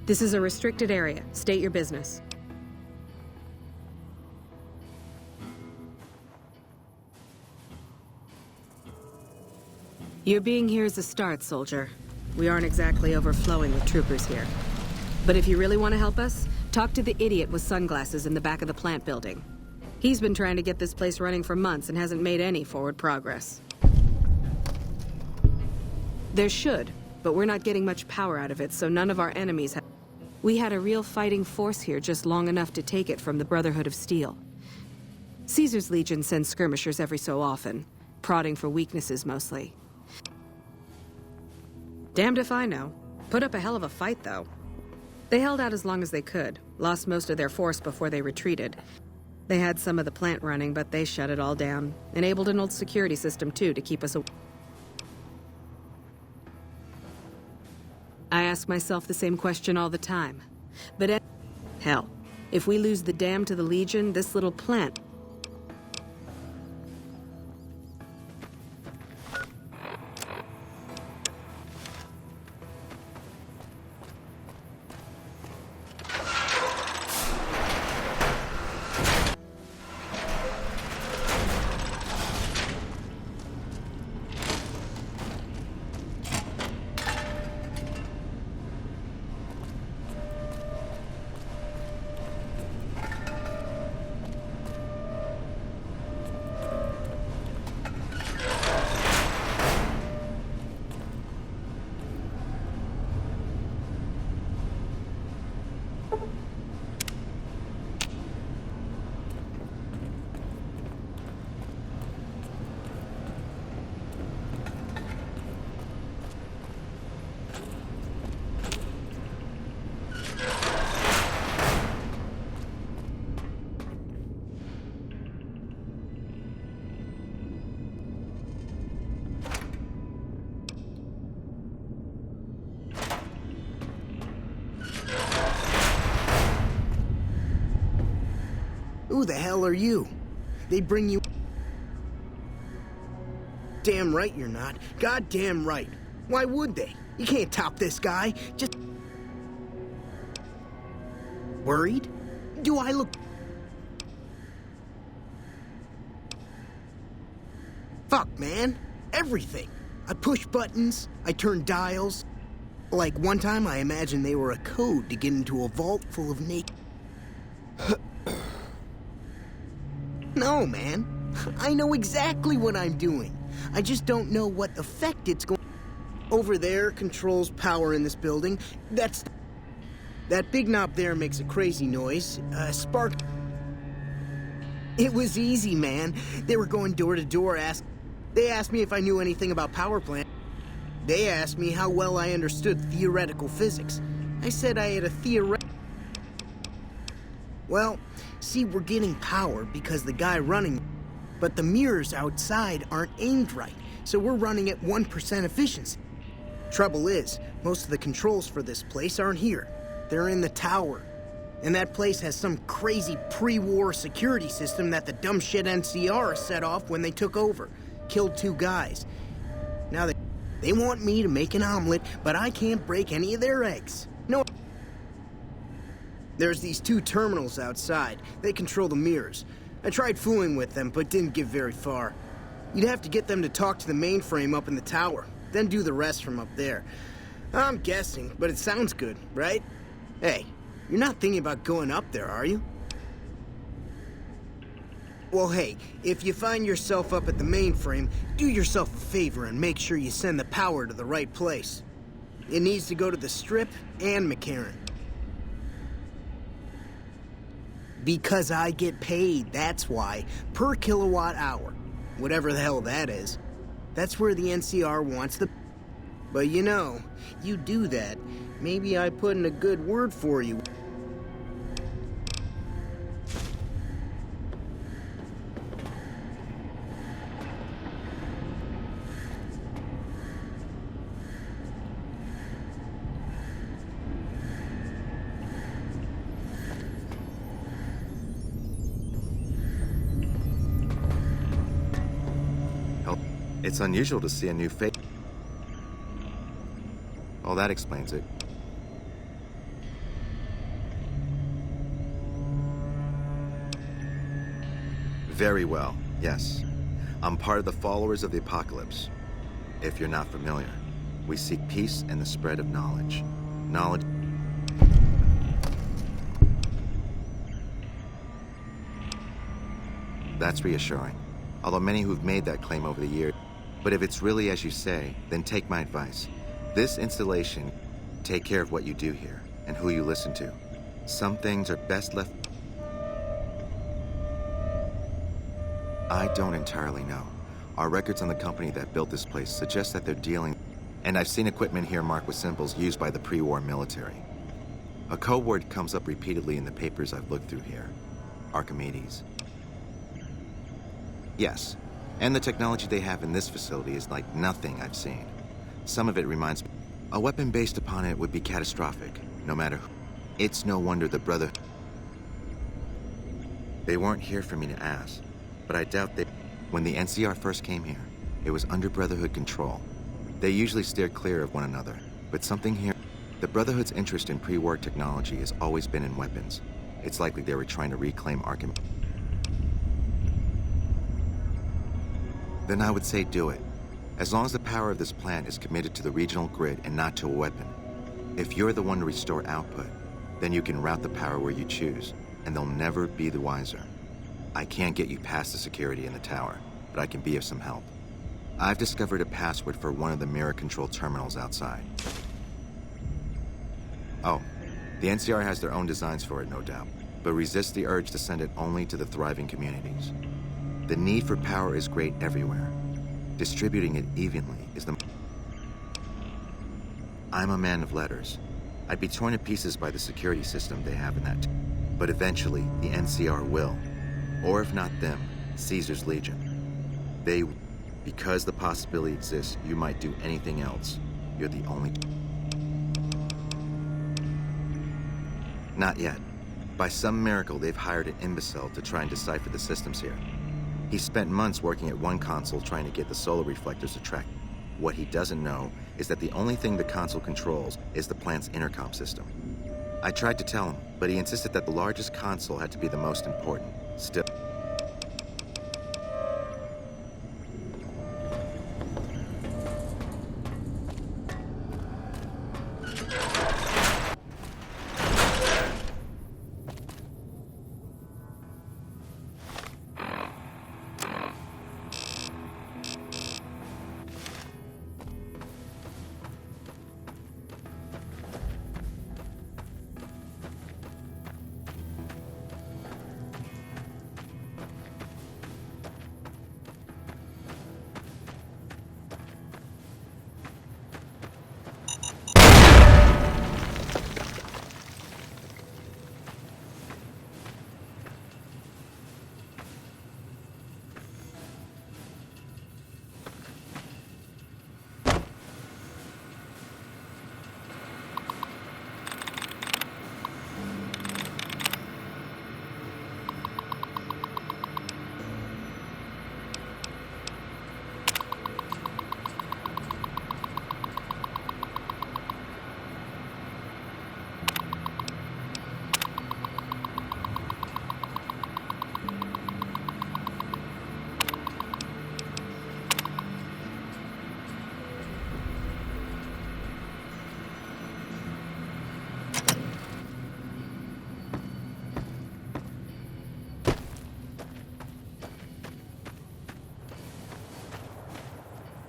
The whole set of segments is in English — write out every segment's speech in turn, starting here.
This is a restricted area. State your business. Your being here is a start, soldier. We aren't exactly overflowing with troopers here. But if you really want to help us, talk to the idiot with sunglasses in the back of the plant building. He's been trying to get this place running for months and hasn't made any forward progress. There should, but we're not getting much power out of it, so none of our enemies have... We had a real fighting force here just long enough to take it from the Brotherhood of Steel. Caesar's Legion sends skirmishers every so often, prodding for weaknesses mostly. Damned if I know. Put up a hell of a fight, though. They held out as long as they could, lost most of their force before they retreated. They had some of the plant running, but they shut it all down. Enabled an old security system, too, to keep us away. I ask myself the same question all the time. But hell, if we lose the dam to the Legion, this little plant... Who the hell are you? They bring you... Damn right you're not. Goddamn right. Why would they? You can't top this guy. Just... Worried? Do I look... Fuck, man. Everything. I push buttons. I turn dials. Like, one time I imagined they were a code to get into a vault full of naked... No, man. I know exactly what I'm doing. I just don't know what effect it's going... Over there controls power in this building. That big knob there makes a crazy noise. Spark... It was easy, man. They were going door to door They asked me if I knew anything about power plant. They asked me how well I understood theoretical physics. I said I had a Well, see, we're getting power because the guy running... But the mirrors outside aren't aimed right, so we're running at 1% efficiency. Trouble is, most of the controls for this place aren't here. They're in the tower. And that place has some crazy pre-war security system that the dumb shit NCR set off when they took over. Killed 2 guys. Now they want me to make an omelet, but I can't break any of their eggs. No. There's these 2 terminals outside. They control the mirrors. I tried fooling with them, but didn't get very far. You'd have to get them to talk to the mainframe up in the tower, then do the rest from up there. I'm guessing, but it sounds good, right? Hey, you're not thinking about going up there, are you? Well, hey, if you find yourself up at the mainframe, do yourself a favor and make sure you send the power to the right place. It needs to go to the Strip and McCarran. Because I get paid, that's why. Per kilowatt hour. Whatever the hell that is. That's where the NCR wants the... But you know, you do that. Maybe I put in a good word for you. It's unusual to see a new face. Oh, that explains it. Very well, yes. I'm part of the followers of the apocalypse. If you're not familiar, we seek peace and the spread of knowledge. Knowledge... That's reassuring. Although many who've made that claim over the years. But if it's really as you say, then take my advice. This installation, take care of what you do here and who you listen to. Some things are best left... I don't entirely know. Our records on the company that built this place suggest that they're dealing... And I've seen equipment here marked with symbols used by the pre-war military. A code word comes up repeatedly in the papers I've looked through here. Archimedes. Yes, and the technology they have in this facility is like nothing I've seen. Some of it reminds me... A weapon based upon it would be catastrophic, no matter who. It's no wonder the brother... They weren't here for me to ask, but I doubt they... When the NCR first came here, it was under Brotherhood control. They usually steer clear of one another, but something here... The Brotherhood's interest in pre-war technology has always been in weapons. It's likely they were trying to reclaim Archimedes. Then I would say do it. As long as the power of this plant is committed to the regional grid and not to a weapon. If you're the one to restore output, then you can route the power where you choose, and they'll never be the wiser. I can't get you past the security in the tower, but I can be of some help. I've discovered a password for one of the mirror control terminals outside. Oh, the NCR has their own designs for it, no doubt, but resist the urge to send it only to the thriving communities. The need for power is great everywhere. Distributing it evenly is the... I'm a man of letters. I'd be torn to pieces by the security system they have in that... But eventually, the NCR will. Or if not them, Caesar's Legion. They... Because the possibility exists, you might do anything else. You're the only... Not yet. By some miracle, they've hired an imbecile to try and decipher the systems here. He spent months working at one console trying to get the solar reflectors to track. What he doesn't know is that the only thing the console controls is the plant's intercom system. I tried to tell him, but he insisted that the largest console had to be the most important. Still...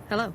Hello.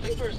Papers.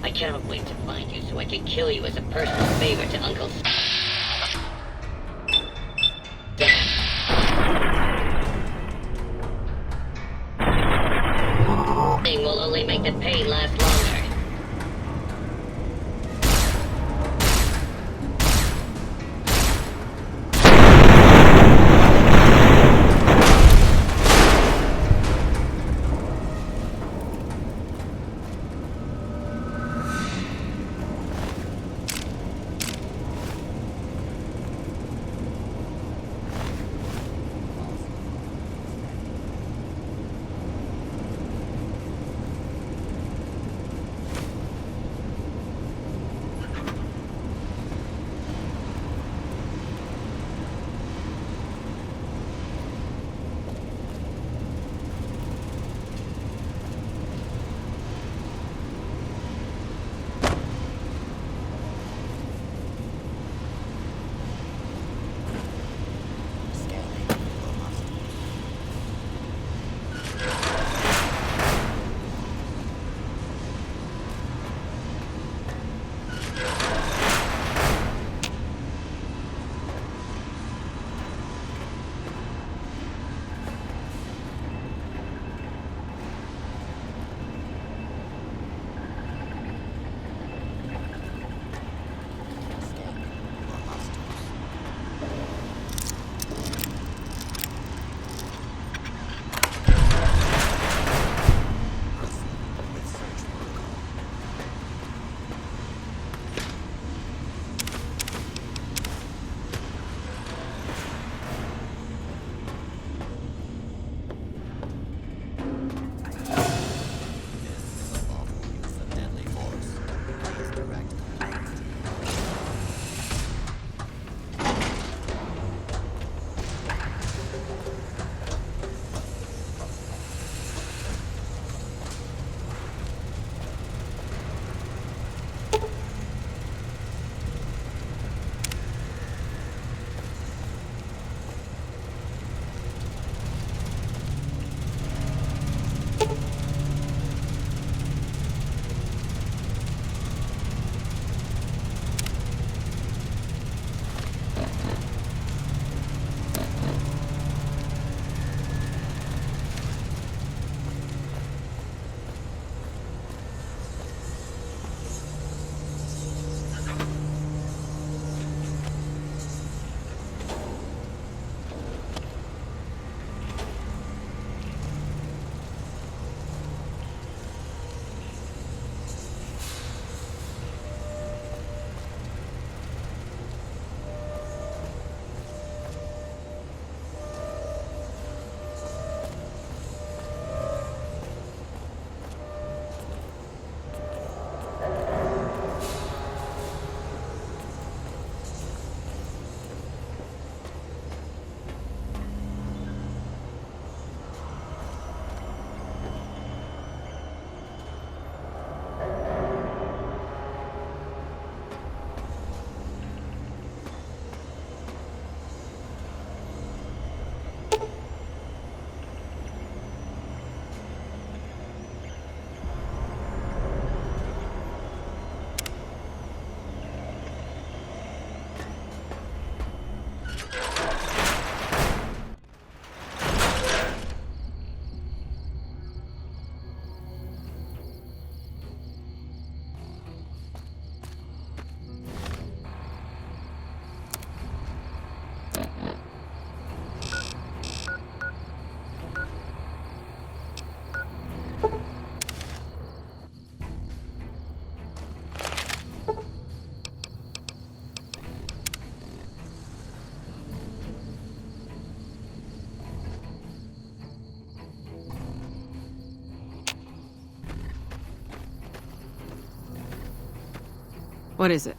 I cannot wait to find you so I can kill you as a personal favor to Uncle Thing will only make the pain last longer. What is it?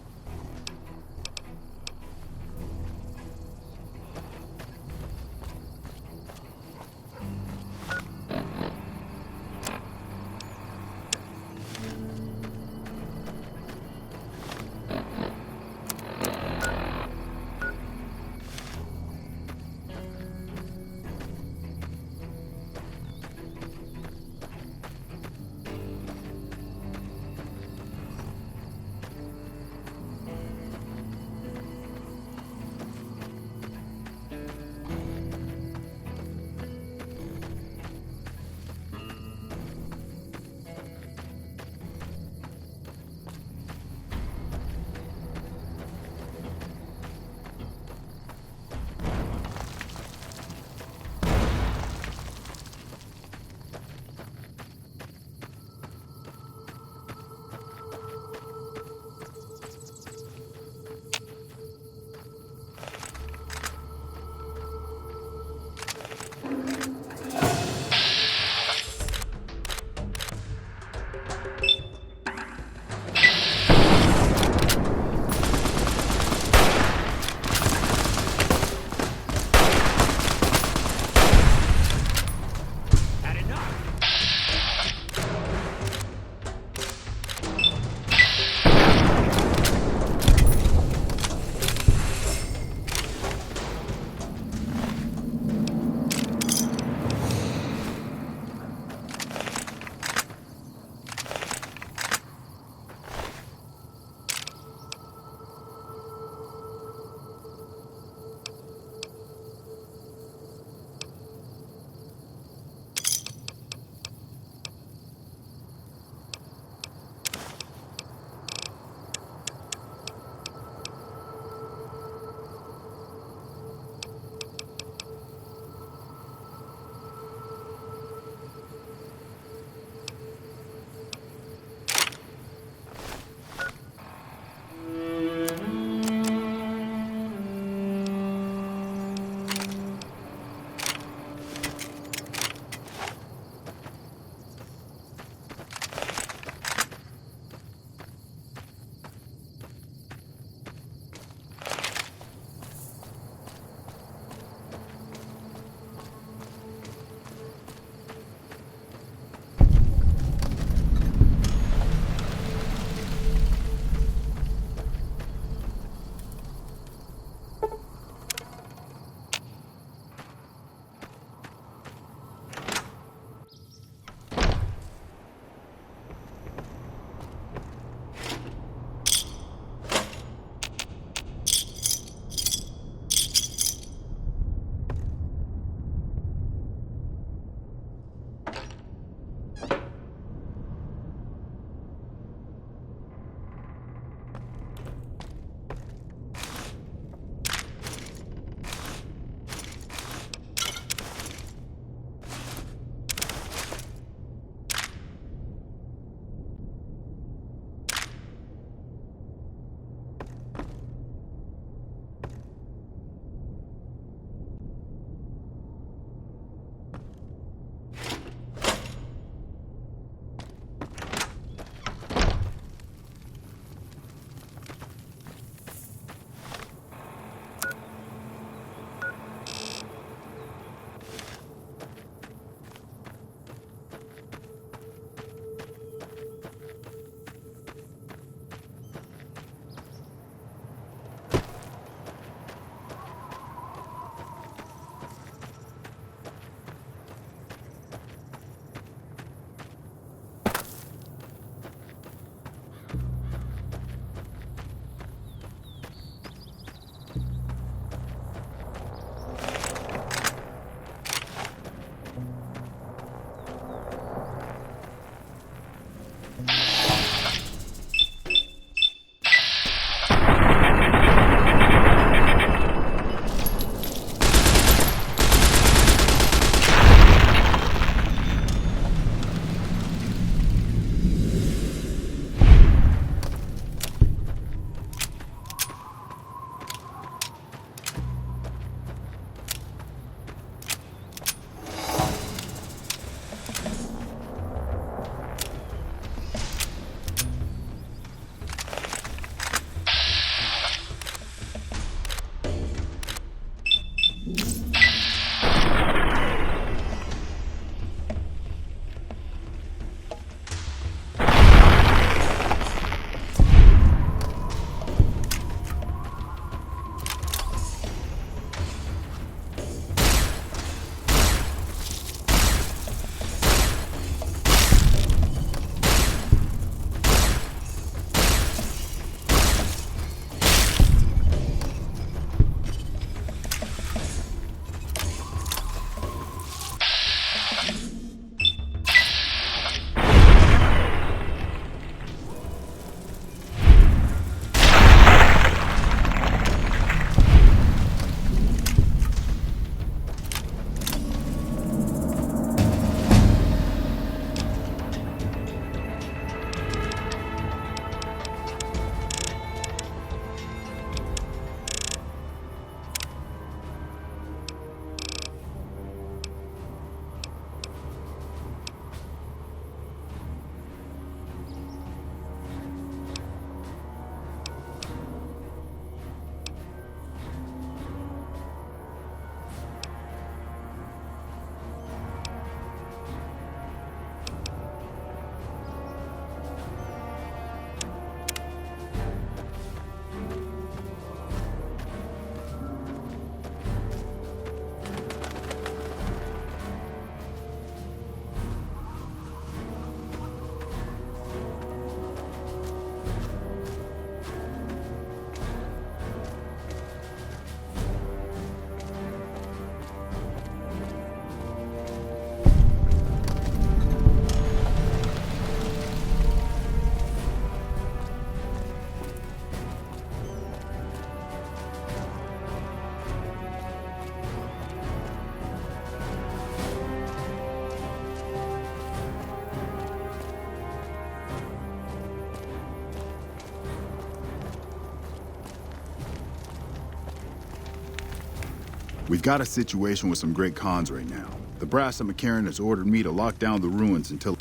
We've got a situation with some great cons right now. The brass at McCarran has ordered me to lock down the ruins until...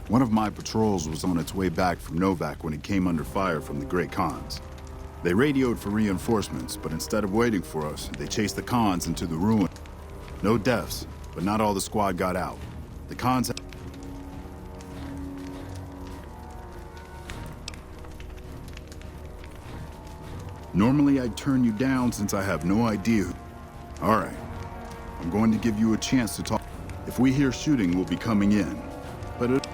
One of my patrols was on its way back from Novak when it came under fire from the Great Khans. They radioed for reinforcements, but instead of waiting for us, they chased the Khans into the ruin. No deaths, but not all the squad got out. The Khans... Normally I'd turn you down since I have no idea who... All right. I'm going to give you a chance to talk. If we hear shooting, we'll be coming in. But it...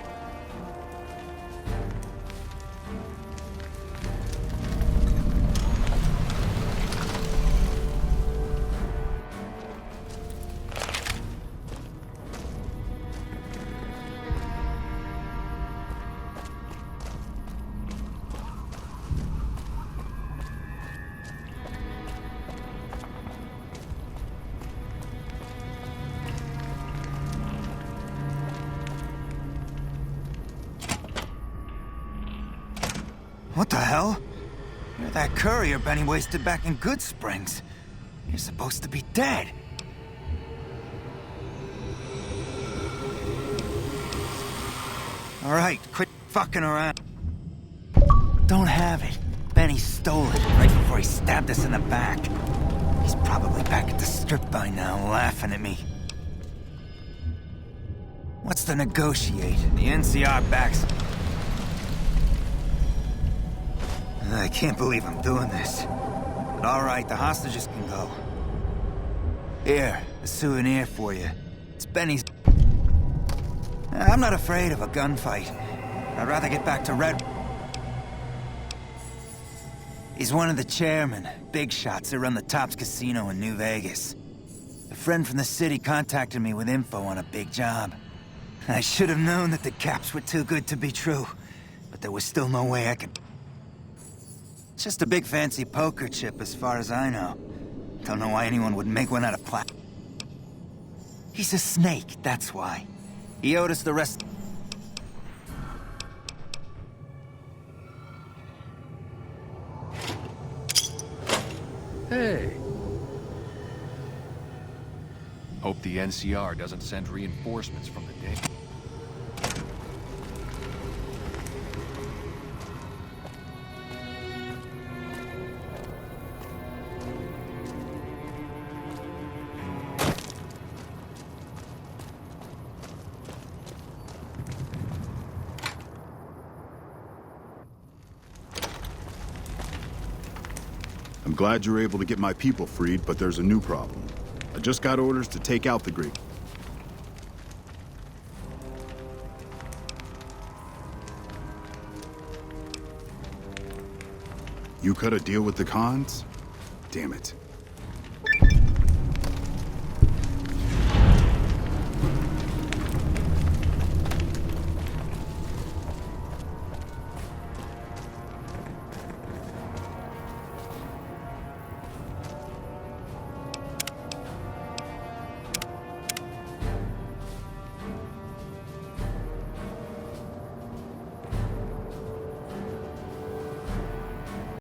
What the hell? You're that courier Benny wasted back in Good Springs. You're supposed to be dead. All right, quit fucking around. Don't have it. Benny stole it right before he stabbed us in the back. He's probably back at the strip by now, laughing at me. What's to negotiate? The NCR backs... I can't believe I'm doing this. But all right, the hostages can go. Here, a souvenir for you. It's Benny's... I'm not afraid of a gunfight. I'd rather get back to Red... He's one of the chairmen, big shots that run the Tops Casino in New Vegas. A friend from the city contacted me with info on a big job. I should have known that the caps were too good to be true, but there was still no way I could... It's just a big fancy poker chip as far as I know. Don't know why anyone would make one out of plastic. He's a snake, that's why. He owed us the rest... Hey. Hope the NCR doesn't send reinforcements from the day. I'm glad you're able to get my people freed, but there's a new problem. I just got orders to take out the Greek. You cut a deal with the Khans? Damn it.